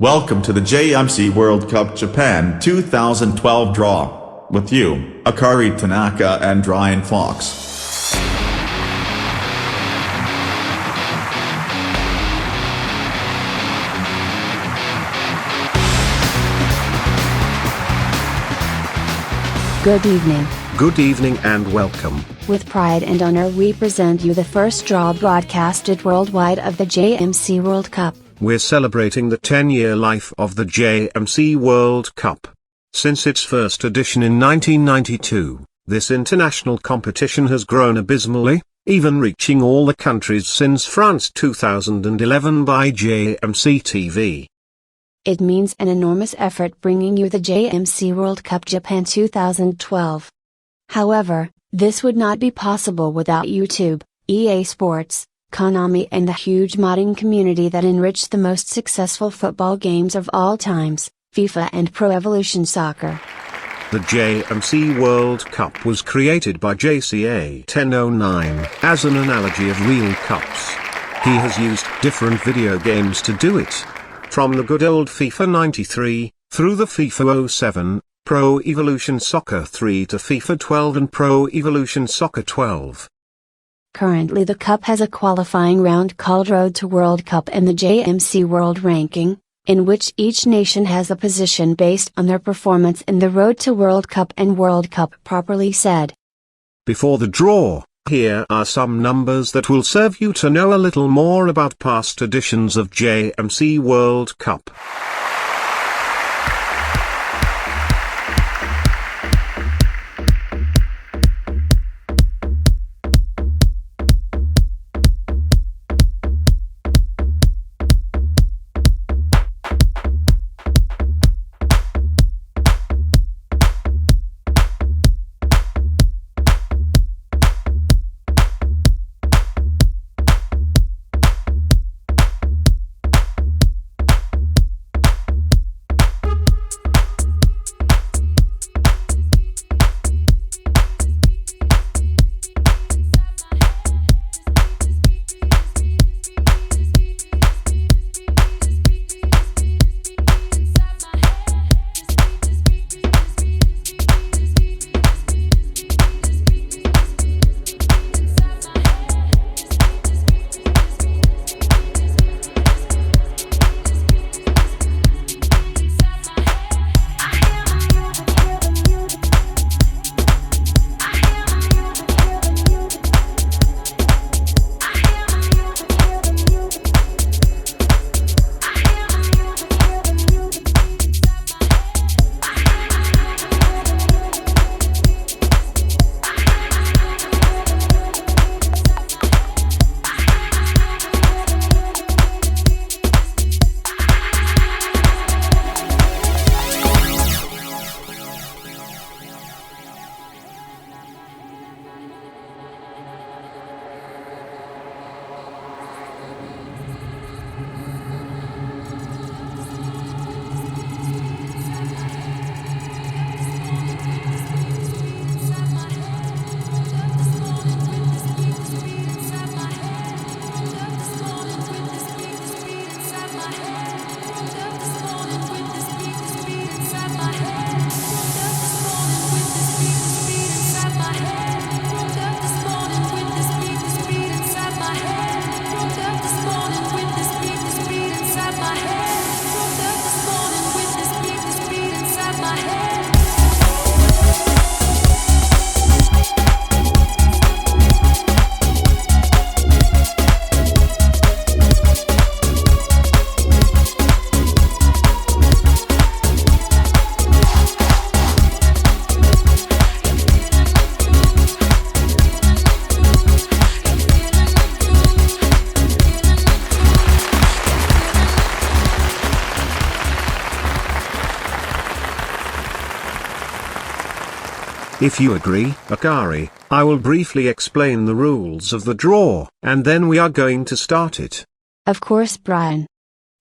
Welcome to the JMC World Cup Japan 2012 draw. With you, Akari Tanaka and Ryan Fox. Good evening. Good evening and welcome. With pride and honor we present you the first draw broadcasted worldwide of the JMC World Cup. We're celebrating the 10-year life of the JMC World Cup. Since its first edition in 1992, this international competition has grown abysmally, even reaching all the countries since France 2011 by JMC TV. It means an enormous effort bringing you the JMC World Cup Japan 2012. However, this would not be possible without YouTube, EA Sports, Konami and the huge modding community that enriched the most successful football games of all times, FIFA and Pro Evolution Soccer. The JMC World Cup was created by JCA 1009 as an analogy of real cups. He has used different video games to do it. From the good old FIFA 93, through the FIFA 07, Pro Evolution Soccer 3 to FIFA 12 and Pro Evolution Soccer 12. Currently the Cup has a qualifying round called Road to World Cup and the JMC World Ranking, in which each nation has a position based on their performance in the Road to World Cup and World Cup properly said. Before the draw, here are some numbers that will serve you to know a little more about past editions of JMC World Cup. If you agree, Akari, I will briefly explain the rules of the draw, and then we are going to start it. Of course, Brian.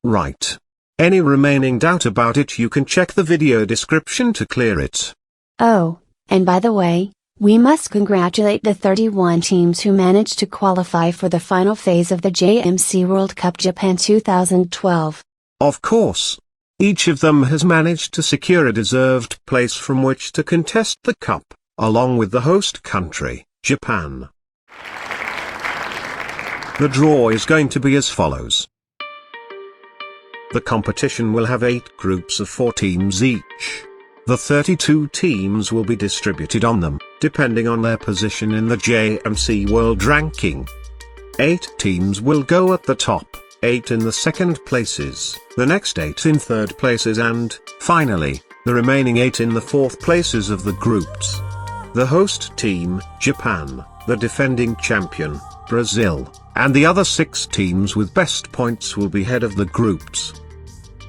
Right. Any remaining doubt about it you can check the video description to clear it. Oh, and by the way, we must congratulate the 31 teams who managed to qualify for the final phase of the JMC World Cup Japan 2012. Of course, Each of them has managed to secure a deserved place from which to contest the cup, along with the host country, Japan. The draw is going to be as follows. The competition will have 8 groups of 4 teams each. The 32 teams will be distributed on them, depending on their position in the JMC World Ranking. 8 teams will go at the top, 8 in the second places, the next 8 in third places and, finally, the remaining 8 in the fourth places of the groups. The host team, Japan, the defending champion, Brazil, and the other 6 teams with best points will be head of the groups.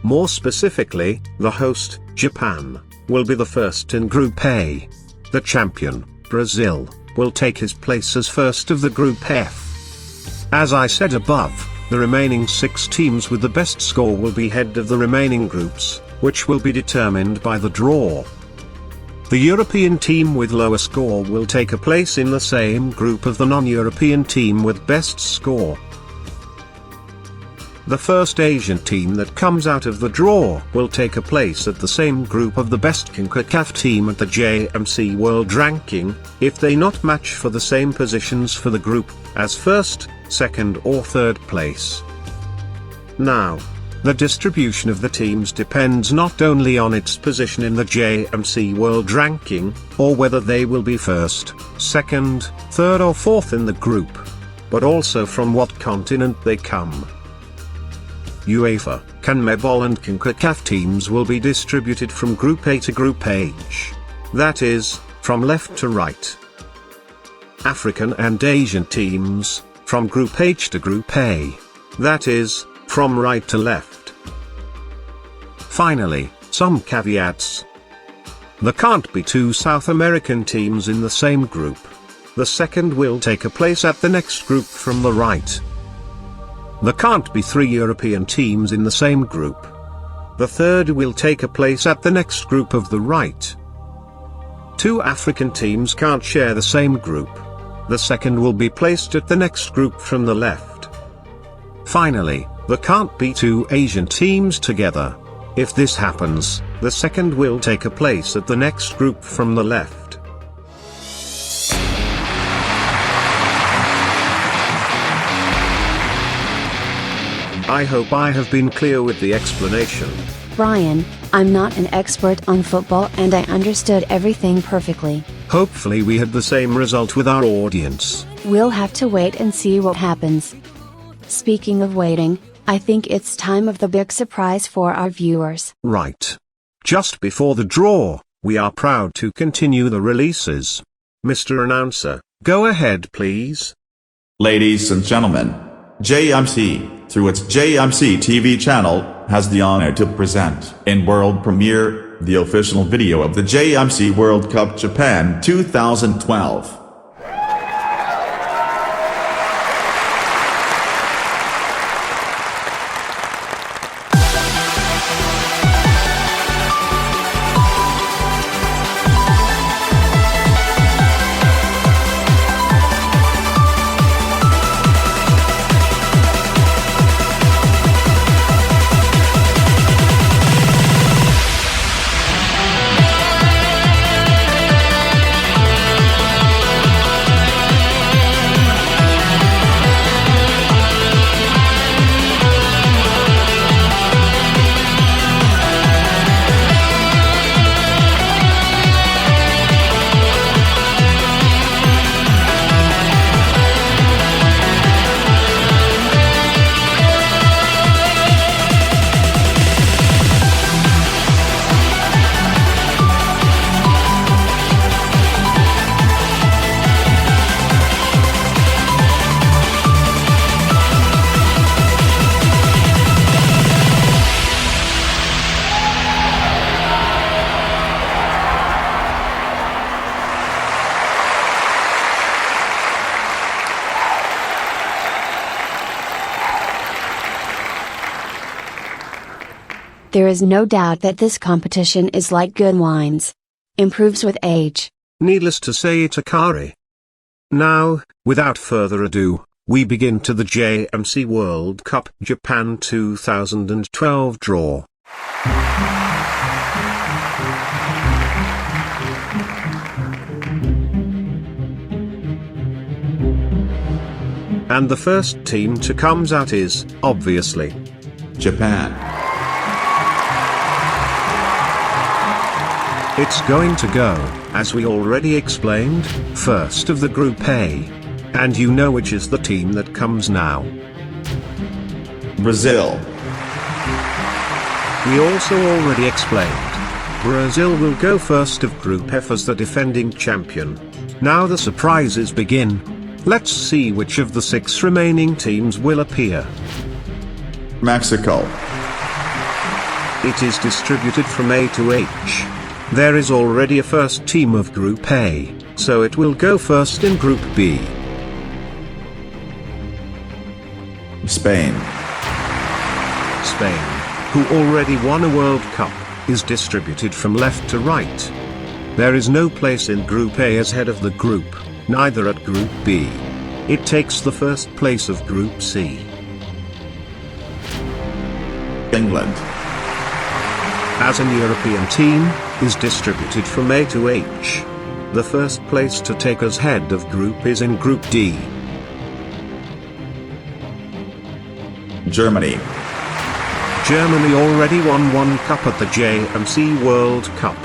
More specifically, the host, Japan, will be the first in Group A. The champion, Brazil, will take his place as first of the Group F. As I said above, the remaining 6 teams with the best score will be head of the remaining groups, which will be determined by the draw. The European team with lower score will take a place in the same group of the non-European team with best score. The first Asian team that comes out of the draw will take a place at the same group of the best CONCACAF team at the JMC World Ranking, if they not match for the same positions for the group, as first, second or third place. Now, the distribution of the teams depends not only on its position in the JMC World Ranking, or whether they will be first, second, third or fourth in the group, but also from what continent they come. UEFA, CONMEBOL and CONCACAF teams will be distributed from Group A to Group H. That is, from left to right. African and Asian teams, from Group H to Group A. That is, from right to left. Finally, some caveats. There can't be 2 South American teams in the same group. The second will take a place at the next group from the right. There can't be 3 European teams in the same group. The third will take a place at the next group of the right. 2 African teams can't share the same group. The second will be placed at the next group from the left. Finally, there can't be 2 Asian teams together. If this happens, the second will take a place at the next group from the left. I hope I have been clear with the explanation. Brian, I'm not an expert on football and I understood everything perfectly. Hopefully we had the same result with our audience. We'll have to wait and see what happens. Speaking of waiting, I think it's time of the big surprise for our viewers. Right. Just before the draw, we are proud to continue the releases. Mr. Announcer, go ahead please. Ladies and gentlemen, JMC, through its JMC TV channel, has the honor to present, in world premiere, the official video of the JMC World Cup Japan 2012. There is no doubt that this competition is like good wines. Improves with age. Needless to say, it's a Akari. Now, without further ado, we begin to the JMC World Cup Japan 2012 draw. And the first team to comes out is, obviously, Japan. It's going to go, as we already explained, first of the Group A. And you know which is the team that comes now. Brazil. We also already explained. Brazil will go first of Group F as the defending champion. Now the surprises begin. Let's see which of the 6 remaining teams will appear. Mexico. It is distributed from A to H. There is already a first team of Group A, so it will go first in Group B. Spain. Spain, who already won a World Cup, is distributed from left to right. There is no place in Group A as head of the group, neither at Group B. It takes the first place of Group C. England. As an European team, is distributed from A to H. The first place to take as head of group is in Group D. Germany. Germany already won 1 cup at the JMC World Cup.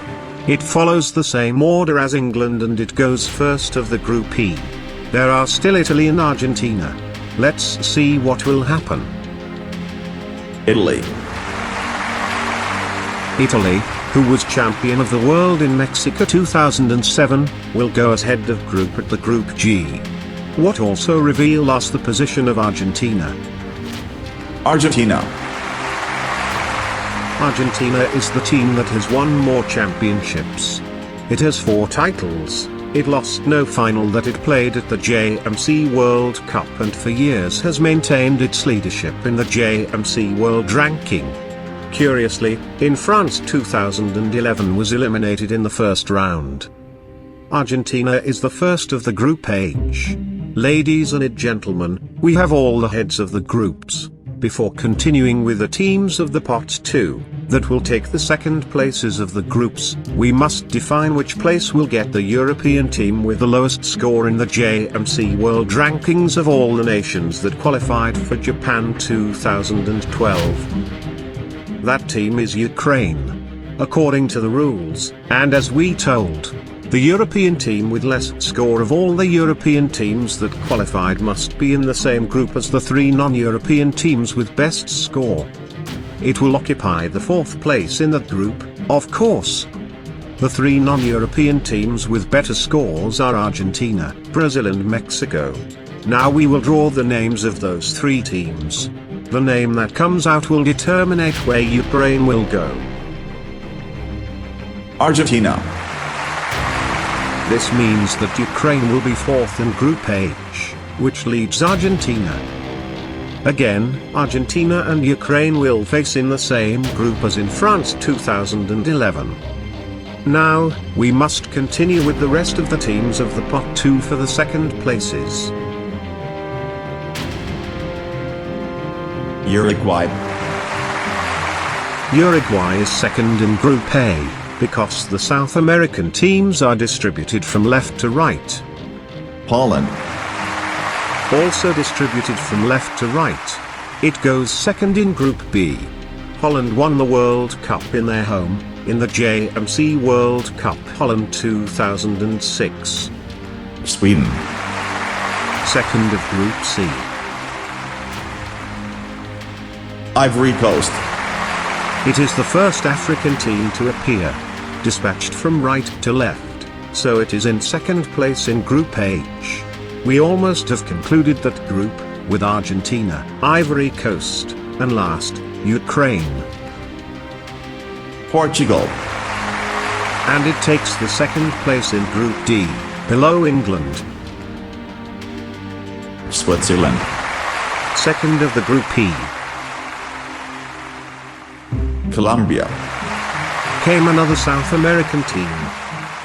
It follows the same order as England and it goes first of the Group E. There are still Italy and Argentina. Let's see what will happen. Italy. Italy, who was champion of the world in Mexico 2007, will go as head of group at the Group G. What also reveal us the position of Argentina. Argentina. Argentina is the team that has won more championships. It has 4 titles. It lost no final that it played at the JMC World Cup and for years has maintained its leadership in the JMC World Ranking. Curiously, in France 2011 was eliminated in the first round. Argentina is the first of the Group H. Ladies and gentlemen, we have all the heads of the groups. Before continuing with the teams of the Pot 2, that will take the second places of the groups, we must define which place will get the European team with the lowest score in the JMC World Rankings of all the nations that qualified for Japan 2012. That team is Ukraine. According to the rules, and as we told, the European team with less score of all the European teams that qualified must be in the same group as the 3 non-European teams with best score. It will occupy the 4th place in that group, of course. The 3 non-European teams with better scores are Argentina, Brazil and Mexico. Now we will draw the names of those 3 teams. The name that comes out will determine where Ukraine will go. Argentina. This means that Ukraine will be 4th in Group H, which leads Argentina. Again, Argentina and Ukraine will face in the same group as in France 2011. Now, we must continue with the rest of the teams of the Pot 2 for the second places. Uruguay. Uruguay is second in Group A, because the South American teams are distributed from left to right. Holland. Also distributed from left to right. It goes second in Group B. Holland won the World Cup in their home, in the JMC World Cup Holland 2006. Sweden. Second of Group C. Ivory Coast. It is the first African team to appear, dispatched from right to left, so it is in second place in Group H. We almost have concluded that group, with Argentina, Ivory Coast, and last, Ukraine. Portugal. And it takes the second place in Group D, below England. Switzerland. Second of the Group E. Colombia. Came another South American team.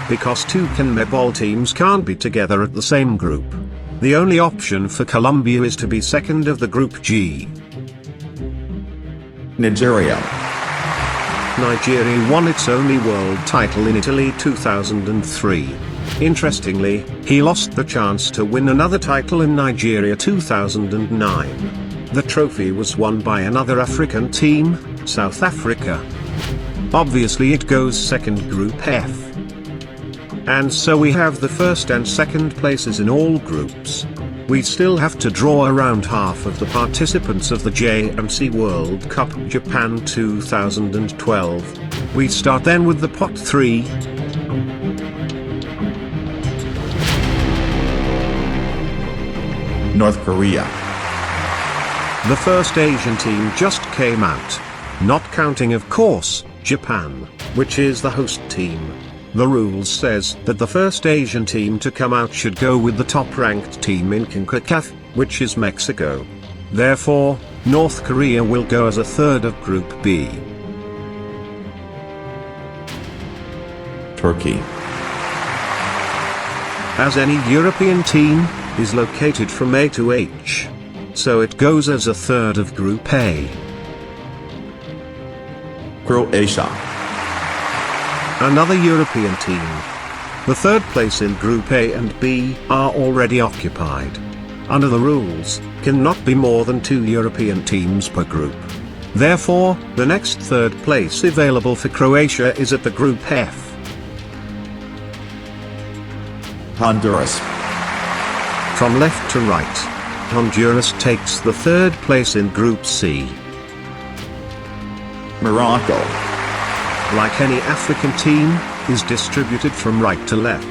Because 2 CONMEBOL teams can't be together at the same group. The only option for Colombia is to be second of the Group G. Nigeria. Nigeria won its only world title in Italy 2003. Interestingly, he lost the chance to win another title in Nigeria 2009. The trophy was won by another African team, South Africa. Obviously it goes second Group F. And so we have the first and second places in all groups. We still have to draw around half of the participants of the JMC World Cup Japan 2012. We start then with the pot 3. North Korea. The first Asian team just came out. Not counting of course, Japan, which is the host team. The rules says that the first Asian team to come out should go with the top-ranked team in CONCACAF, which is Mexico. Therefore, North Korea will go as a third of Group B. Turkey. As any European team, is located from A to H. So it goes as a third of Group A. Croatia. Another European team. The third place in Group A and B are already occupied. Under the rules, cannot be more than 2 European teams per group. Therefore, the next third place available for Croatia is at the Group F. Honduras. From left to right, Honduras takes the third place in Group C. Morocco. Like any African team, is distributed from right to left.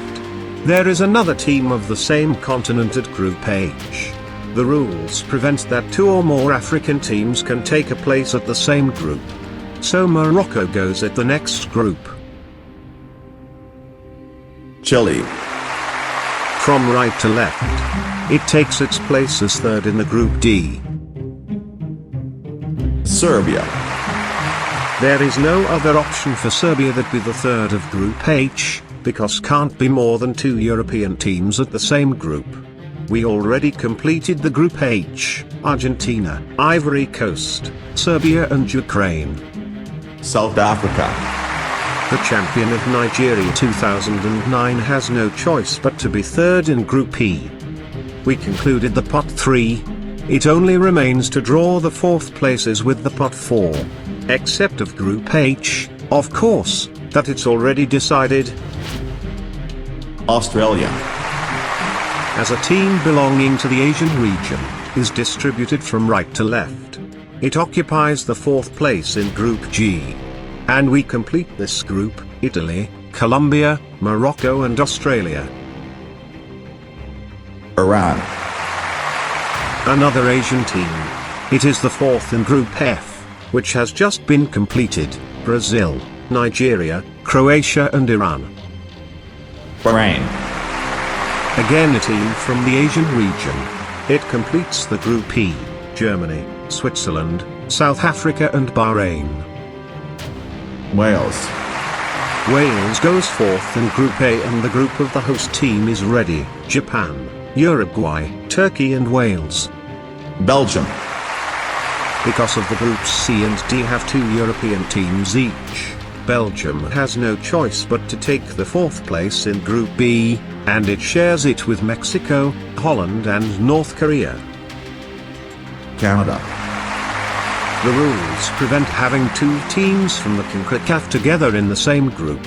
There is another team of the same continent at Group H. The rules prevent that 2 or more African teams can take a place at the same group. So Morocco goes at the next group. Chile. From right to left, it takes its place as third in the Group D. Serbia. There is no other option for Serbia that be the third of Group H, because can't be more than 2 European teams at the same group. We already completed the Group H, Argentina, Ivory Coast, Serbia and Ukraine. South Africa. The champion of Nigeria 2009 has no choice but to be third in Group E. We concluded the pot 3. It only remains to draw the fourth places with the pot 4. Except of Group H, of course, that it's already decided. Australia. As a team belonging to the Asian region, is distributed from right to left. It occupies the fourth place in Group G. And we complete this group, Italy, Colombia, Morocco and Australia. Iran. Another Asian team. It is the fourth in Group F, which has just been completed, Brazil, Nigeria, Croatia and Iran. Bahrain. Again a team from the Asian region. It completes the Group E, Germany, Switzerland, South Africa and Bahrain. Wales. Wales goes fourth in Group A and the group of the host team is ready, Japan, Uruguay, Turkey and Wales. Belgium. Because of the Groups C and D have 2 European teams each, Belgium has no choice but to take the fourth place in Group B, and it shares it with Mexico, Holland and North Korea. Canada. The rules prevent having 2 teams from the CONCACAF together in the same group.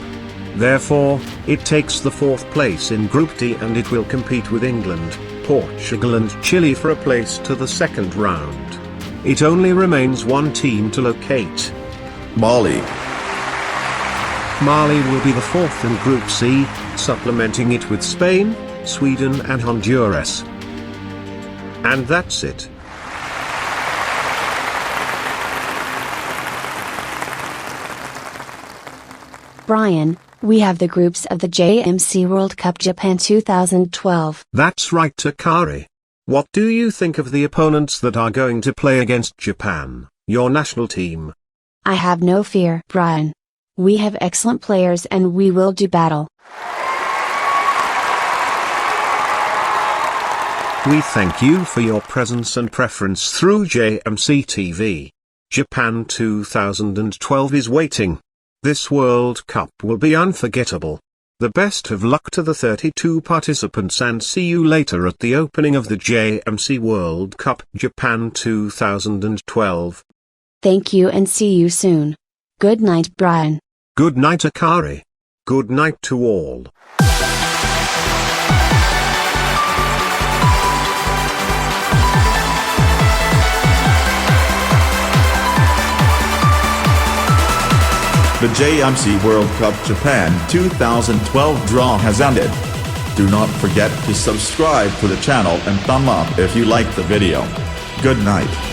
Therefore, it takes the fourth place in Group D and it will compete with England, Portugal and Chile for a place to the second round. It only remains 1 team to locate. Mali. Mali will be the fourth in Group C, supplementing it with Spain, Sweden and Honduras. And that's it. Brian, we have the groups of the JMC World Cup Japan 2012. That's right, Takari. What do you think of the opponents that are going to play against Japan, your national team? I have no fear, Brian. We have excellent players and we will do battle. We thank you for your presence and preference through JMC TV. Japan 2012 is waiting. This World Cup will be unforgettable. The best of luck to the 32 participants and see you later at the opening of the JMC World Cup Japan 2012. Thank you and see you soon. Good night, Brian. Good night, Akari. Good night to all. The JMC World Cup Japan 2012 draw has ended. Do not forget to subscribe to the channel and thumb up if you like the video. Good night.